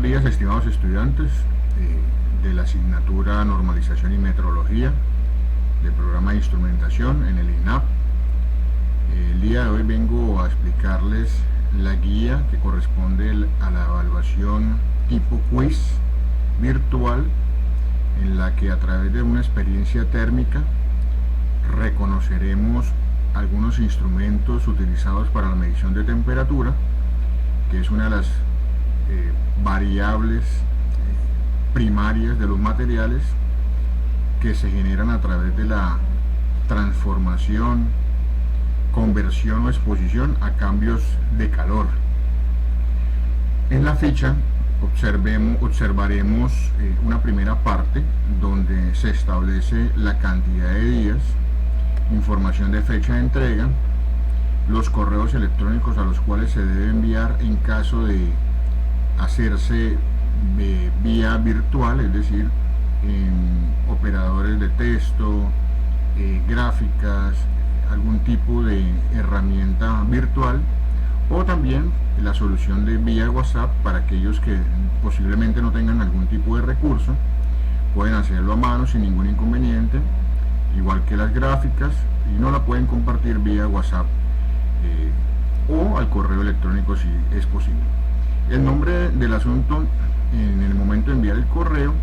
Buenos días, estimados estudiantes de la asignatura Normalización y Metrología del programa de instrumentación en el INAP. El día de hoy vengo a explicarles la guía que corresponde a la evaluación tipo quiz virtual, en la que a través de una experiencia térmica reconoceremos algunos instrumentos utilizados para la medición de temperatura, que es una de las variables primarias de los materiales que se generan a través de la transformación, conversión o exposición a cambios de calor. En la ficha observaremos una primera parte donde se establece la cantidad de días, información de fecha de entrega, los correos electrónicos a los cuales se debe enviar en caso de hacerse vía virtual, es decir, en operadores de texto, gráficas, algún tipo de herramienta virtual, o también la solución de vía WhatsApp para aquellos que posiblemente no tengan algún tipo de recurso. Pueden hacerlo a mano sin ningún inconveniente, igual que las gráficas, y no la pueden compartir vía WhatsApp o al correo electrónico si es posible. El nombre del asunto en el momento de enviar el correo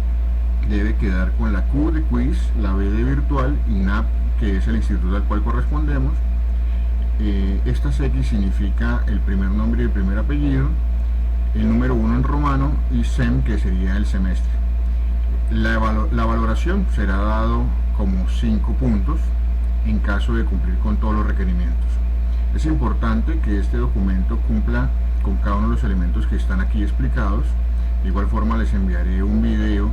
debe quedar con la Q de quiz, la B de virtual, INAP, que es el instituto al cual correspondemos. Estas X significa el primer nombre y el primer apellido, el número 1 en romano y SEM, que sería el semestre. La valoración será dado como 5 puntos en caso de cumplir con todos los requerimientos. Es importante que este documento cumpla con cada uno de los elementos que están aquí explicados. De igual forma les enviaré un video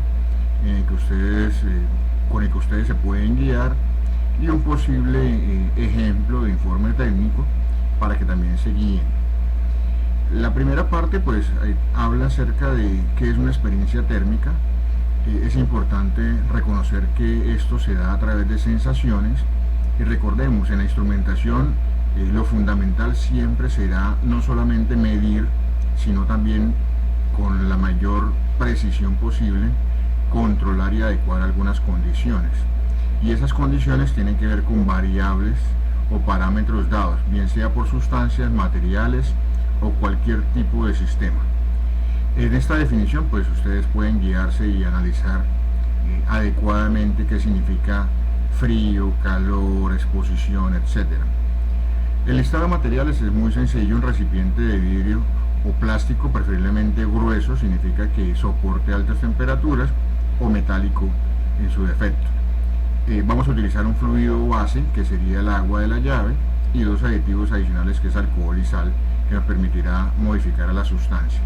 en el que con el que ustedes se pueden guiar, y un posible ejemplo de informe técnico para que también se guíen. La primera parte pues habla acerca de qué es una experiencia térmica. Es importante reconocer que esto se da a través de sensaciones, y recordemos, en la instrumentación lo fundamental siempre será no solamente medir, sino también con la mayor precisión posible controlar y adecuar algunas condiciones, y esas condiciones tienen que ver con variables o parámetros dados, bien sea por sustancias, materiales o cualquier tipo de sistema. En esta definición pues ustedes pueden guiarse y analizar adecuadamente qué significa frío, calor, exposición, etc. El listado de materiales es muy sencillo. Un recipiente de vidrio o plástico, preferiblemente grueso, significa que soporte altas temperaturas, o metálico en su defecto. Vamos a utilizar un fluido base, que sería el agua de la llave, y dos aditivos adicionales, que es alcohol y sal, que nos permitirá modificar a la sustancia.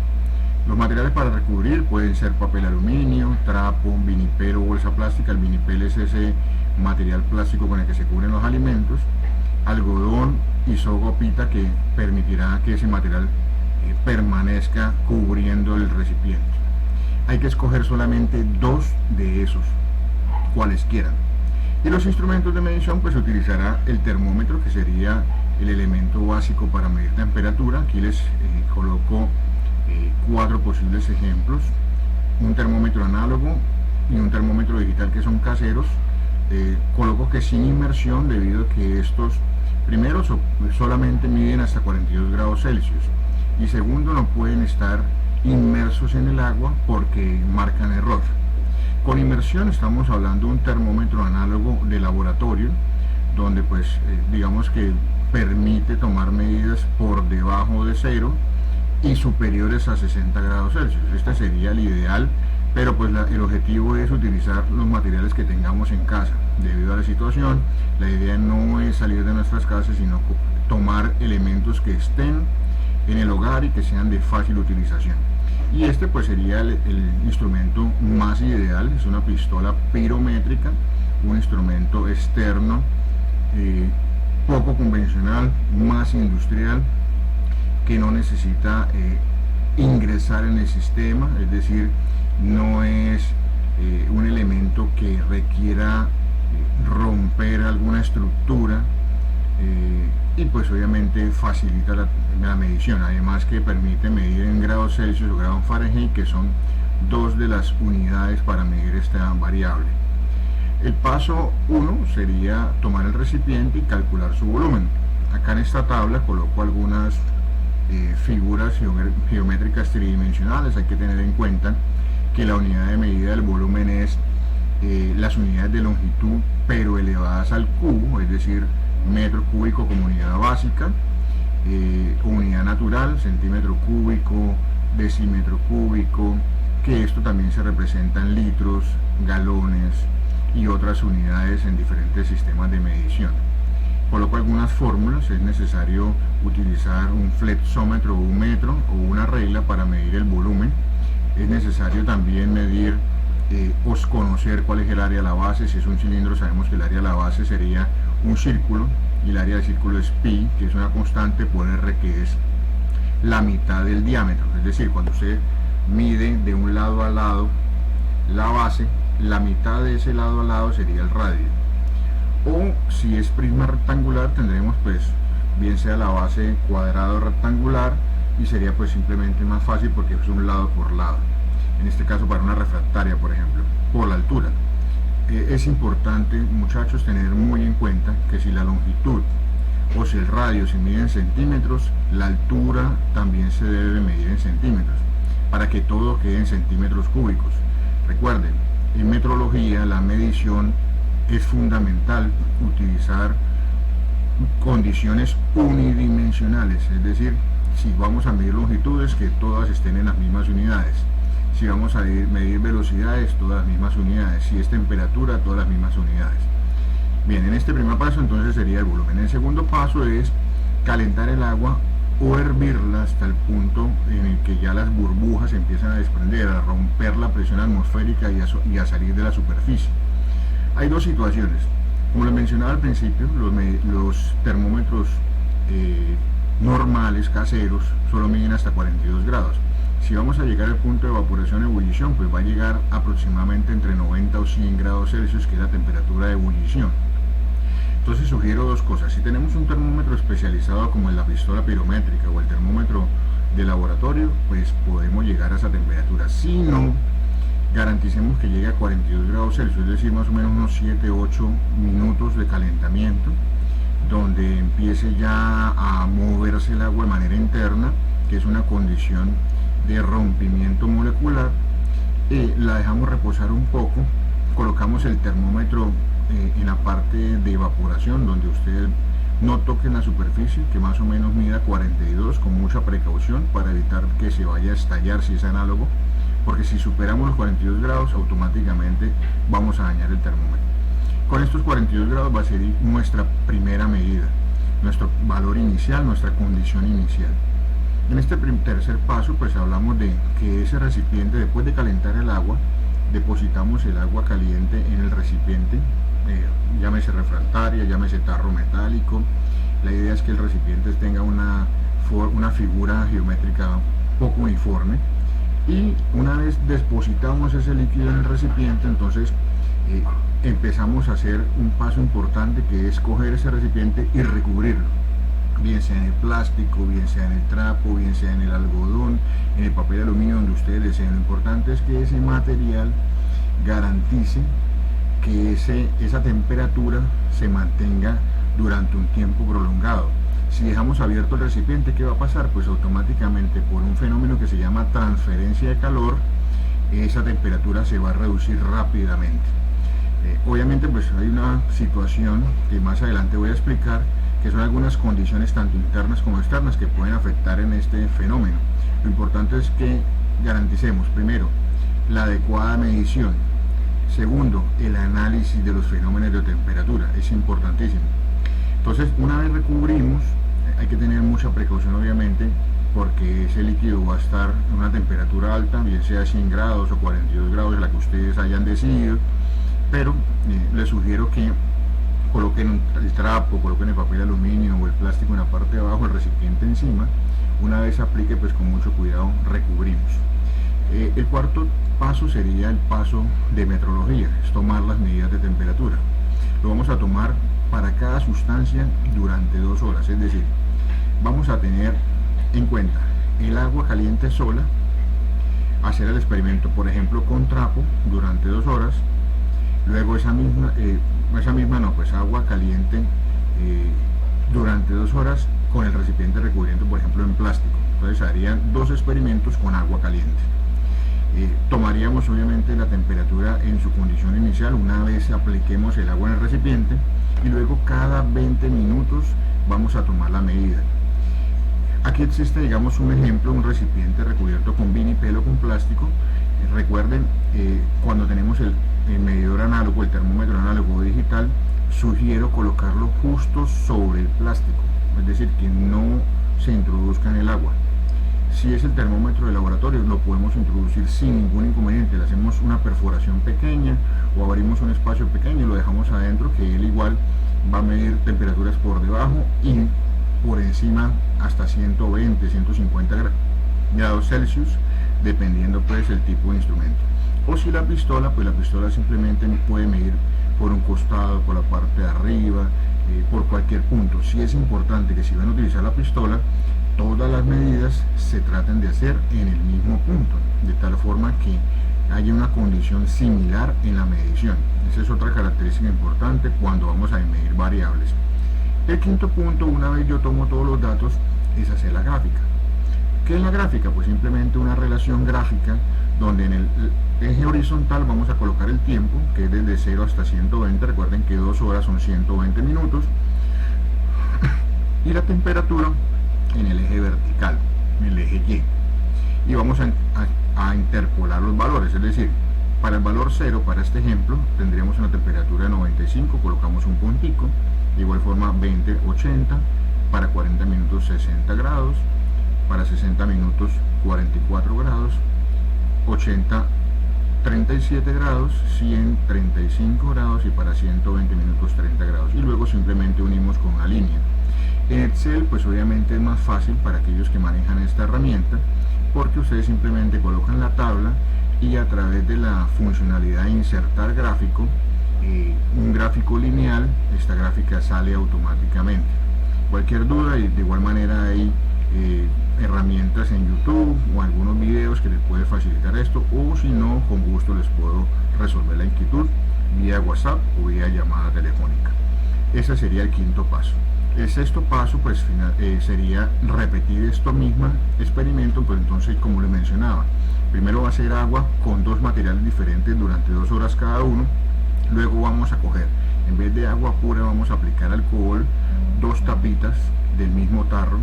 Los materiales para recubrir pueden ser papel aluminio, trapo, vinipel o bolsa plástica. El vinipel es ese material plástico con el que se cubren los alimentos, algodón y soga o pita, que permitirá que ese material permanezca cubriendo el recipiente. Hay que escoger solamente 2 de esos, cualesquiera. Y los instrumentos de medición, pues utilizará el termómetro, que sería el elemento básico para medir temperatura. Aquí les coloco 4 posibles ejemplos: un termómetro análogo y un termómetro digital, que son caseros. Coloco que sin inmersión, debido a que estos, primero, solamente miden hasta 42 grados Celsius, y segundo, no pueden estar inmersos en el agua porque marcan error. Con inmersión estamos hablando de un termómetro análogo de laboratorio, donde pues digamos que permite tomar medidas por debajo de 0 y superiores a 60 grados Celsius. Este sería el ideal, pero pues el objetivo es utilizar los materiales que tengamos en casa. Debido a la situación, la idea no es salir de nuestras casas, sino tomar elementos que estén en el hogar y que sean de fácil utilización. Y este pues sería el instrumento más ideal. Es una pistola pirométrica, un instrumento externo, poco convencional, más industrial, que no necesita ingresar en el sistema, es decir, no es un elemento que requiera romper alguna estructura, y pues obviamente facilita la medición, además que permite medir en grados Celsius o grados Fahrenheit, que son dos de las unidades para medir esta variable. El paso 1 sería tomar el recipiente y calcular su volumen. Acá en esta tabla coloco algunas figuras geométricas tridimensionales. Hay que tener en cuenta que la unidad de medida del volumen es las unidades de longitud pero elevadas al cubo, es decir, metro cúbico como unidad básica, unidad natural, centímetro cúbico, decímetro cúbico, que esto también se representa en litros, galones y otras unidades en diferentes sistemas de medición. Coloco algunas fórmulas. Es necesario utilizar un flexómetro o un metro o una regla para medir el volumen. Es necesario también medir o conocer cuál es el área de la base. Si es un cilindro, sabemos que el área de la base sería un círculo y el área del círculo es pi, que es una constante por R, que es la mitad del diámetro. Es decir, cuando usted mide de un lado a lado la base, la mitad de ese lado a lado sería el radio. O si es prisma rectangular, tendremos pues bien sea la base cuadrada o rectangular, y sería pues simplemente más fácil porque es un lado por lado. En este caso, para una refractaria, por ejemplo, por la altura. Es importante, muchachos, tener muy en cuenta que si la longitud o si el radio se mide en centímetros, la altura también se debe medir en centímetros, para que todo quede en centímetros cúbicos. Recuerden, en metrología la medición es fundamental utilizar condiciones unidimensionales, es decir, si vamos a medir longitudes, que todas estén en las mismas unidades. Si vamos a medir velocidades, todas las mismas unidades. Si es temperatura, todas las mismas unidades. Bien, en este primer paso entonces sería el volumen. El segundo paso es calentar el agua o hervirla hasta el punto en el que ya las burbujas empiezan a desprender, a romper la presión atmosférica y a salir de la superficie. Hay dos situaciones. Como les mencionaba al principio, los termómetros normales, caseros, solo miden hasta 42 grados. Si vamos a llegar al punto de evaporación o ebullición, pues va a llegar aproximadamente entre 90 o 100 grados Celsius, que es la temperatura de ebullición. Entonces sugiero dos cosas. Si tenemos un termómetro especializado como en la pistola pirométrica o el termómetro de laboratorio, pues podemos llegar a esa temperatura. Si no, garanticemos que llegue a 42 grados Celsius, es decir, más o menos unos 7-8 minutos de calentamiento, donde empiece ya a moverse el agua de manera interna, que es una condición de rompimiento molecular. La dejamos reposar un poco, colocamos el termómetro en la parte de evaporación, donde usted no toque en la superficie, que más o menos mida 42, con mucha precaución para evitar que se vaya a estallar si es análogo, porque si superamos los 42 grados automáticamente vamos a dañar el termómetro. Con estos 42 grados va a ser nuestra primera medida, nuestro valor inicial, nuestra condición inicial. En este tercer paso pues hablamos de que ese recipiente, después de calentar el agua, depositamos el agua caliente en el recipiente, llámese refractaria, llámese tarro metálico. La idea es que el recipiente tenga una figura geométrica poco uniforme, y una vez depositamos ese líquido en el recipiente, entonces empezamos a hacer un paso importante, que es coger ese recipiente y recubrirlo, bien sea en el plástico, bien sea en el trapo, bien sea en el algodón, en el papel de aluminio, donde ustedes deseen. Lo importante es que ese material garantice que esa temperatura se mantenga durante un tiempo prolongado. Si dejamos abierto el recipiente, ¿qué va a pasar? Pues automáticamente, por un fenómeno que se llama transferencia de calor, esa temperatura se va a reducir rápidamente. Obviamente pues hay una situación que más adelante voy a explicar, que son algunas condiciones tanto internas como externas que pueden afectar en este fenómeno. Lo importante es que garanticemos, primero, la adecuada medición. Segundo, el análisis de los fenómenos de temperatura, es importantísimo. Entonces, una vez recubrimos, hay que tener mucha precaución obviamente, porque ese líquido va a estar en una temperatura alta, bien sea 100 grados o 42 grados, la que ustedes hayan decidido, pero les sugiero que coloquen el trapo, coloquen el papel de aluminio o el plástico en la parte de abajo, el recipiente encima. Una vez aplique, pues con mucho cuidado recubrimos. El cuarto paso sería el paso de metrología, es tomar las medidas de temperatura. Lo vamos a tomar para cada sustancia durante 2 horas. Es decir, vamos a tener en cuenta el agua caliente sola, hacer el experimento por ejemplo con trapo durante 2 horas, luego agua caliente durante 2 horas con el recipiente recubriendo por ejemplo en plástico. Entonces harían 2 experimentos con agua caliente. Tomaríamos obviamente la temperatura en su condición inicial una vez apliquemos el agua en el recipiente, y luego cada 20 minutos vamos a tomar la medida. Aquí existe, digamos, un ejemplo, un recipiente recubierto con vinipel o con plástico. Recuerden, cuando tenemos el medidor análogo, el termómetro análogo digital, sugiero colocarlo justo sobre el plástico, es decir, que no se introduzca en el agua. Si es el termómetro de laboratorio, lo podemos introducir sin ningún inconveniente. Le hacemos una perforación pequeña o abrimos un espacio pequeño y lo dejamos adentro, que él igual va a medir temperaturas por debajo y por encima hasta 120, 150 grados Celsius, dependiendo pues el tipo de instrumento. O si la pistola, pues la pistola simplemente puede medir por un costado, por la parte de arriba, por cualquier punto. Sí es importante que si van a utilizar la pistola, todas las medidas se traten de hacer en el mismo punto, de tal forma que haya una condición similar en la medición. Esa es otra característica importante cuando vamos a medir variables. El quinto punto, una vez yo tomo todos los datos, es hacer la gráfica. ¿Qué es la gráfica? Pues simplemente una relación gráfica donde en el eje horizontal vamos a colocar el tiempo, que es desde 0 hasta 120, recuerden que 2 horas son 120 minutos, y la temperatura en el eje vertical, en el eje Y. Y vamos a interpolar los valores, es decir, para el valor 0, para este ejemplo, tendríamos una temperatura de 95, colocamos un puntico, de igual forma 20, 80, para 40 minutos 60 grados, para 60 minutos 44 grados, 80, 37 grados, 100, 35 grados y para 120 minutos 30 grados. Y luego simplemente unimos con una línea. En Excel pues obviamente es más fácil para aquellos que manejan esta herramienta, porque ustedes simplemente colocan la tabla y a través de la funcionalidad de insertar gráfico, un gráfico lineal, esta gráfica sale automáticamente. Cualquier duda, y de igual manera hay herramientas en YouTube o algunos videos que les puede facilitar esto, o si no, con gusto les puedo resolver la inquietud vía WhatsApp o vía llamada telefónica. Ese sería el quinto paso. El sexto paso pues sería repetir esto mismo experimento, pues entonces como les mencionaba, primero va a ser agua con 2 materiales diferentes durante 2 horas cada uno. Luego vamos a coger, en vez de agua pura vamos a aplicar alcohol, 2 tapitas del mismo tarro,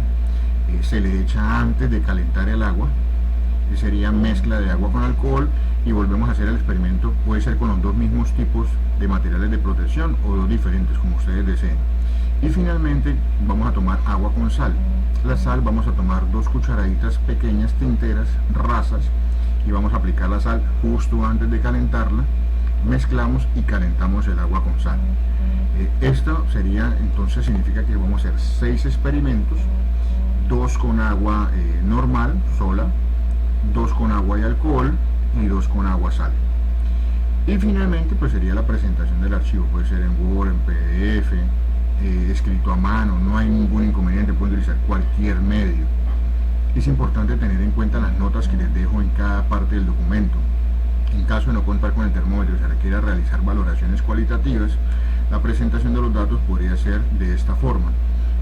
se le echa antes de calentar el agua, que sería mezcla de agua con alcohol, y volvemos a hacer el experimento, puede ser con los 2 mismos tipos de materiales de protección o 2 diferentes, como ustedes deseen. Y finalmente vamos a tomar agua con sal. La sal vamos a tomar 2 cucharaditas pequeñas tinteras rasas y vamos a aplicar la sal justo antes de calentarla, mezclamos y calentamos el agua con sal. Esto sería, entonces significa que vamos a hacer 6 experimentos, 2 con agua normal, sola, 2 con agua y alcohol y 2 con agua sal. Y finalmente pues sería la presentación del archivo, puede ser en Word, en PDF, escrito a mano, no hay ningún inconveniente, pueden utilizar cualquier medio. Es importante tener en cuenta las notas que les dejo en cada parte del documento. En caso de no contar con el termómetro y se requiera realizar valoraciones cualitativas, la presentación de los datos podría ser de esta forma.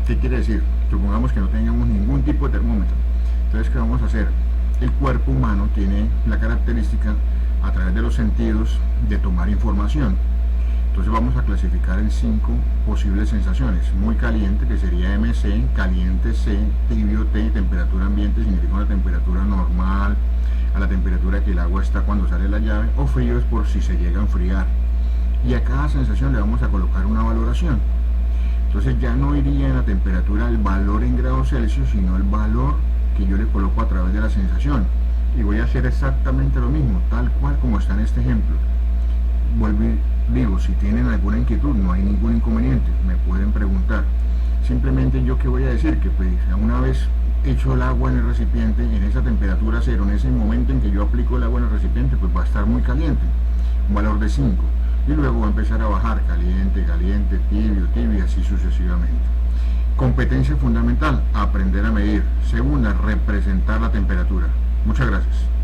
¿Qué quiere decir? Supongamos que no tengamos ningún tipo de termómetro. Entonces, ¿qué vamos a hacer? El cuerpo humano tiene la característica, a través de los sentidos, de tomar información. Entonces vamos a clasificar en 5 posibles sensaciones. Muy caliente, que sería MC, caliente C, tibio T, temperatura ambiente significa una temperatura normal, a la temperatura que el agua está cuando sale la llave, o frío es por si se llega a enfriar. Y a cada sensación le vamos a colocar una valoración. Entonces ya no iría en la temperatura el valor en grados Celsius, sino el valor que yo le coloco a través de la sensación. Y voy a hacer exactamente lo mismo, tal cual como está en este ejemplo. Vuelvo y digo, si tienen alguna inquietud, no hay ningún inconveniente, me pueden preguntar. Simplemente yo que voy a decir que pues, una vez hecho el agua en el recipiente, en esa temperatura 0, en ese momento en que yo aplico el agua en el recipiente, pues va a estar muy caliente, un valor de 5. y luego va a empezar a bajar caliente, caliente, tibio, tibio, así sucesivamente. Competencia fundamental, aprender a medir. Segunda, representar la temperatura. Muchas gracias.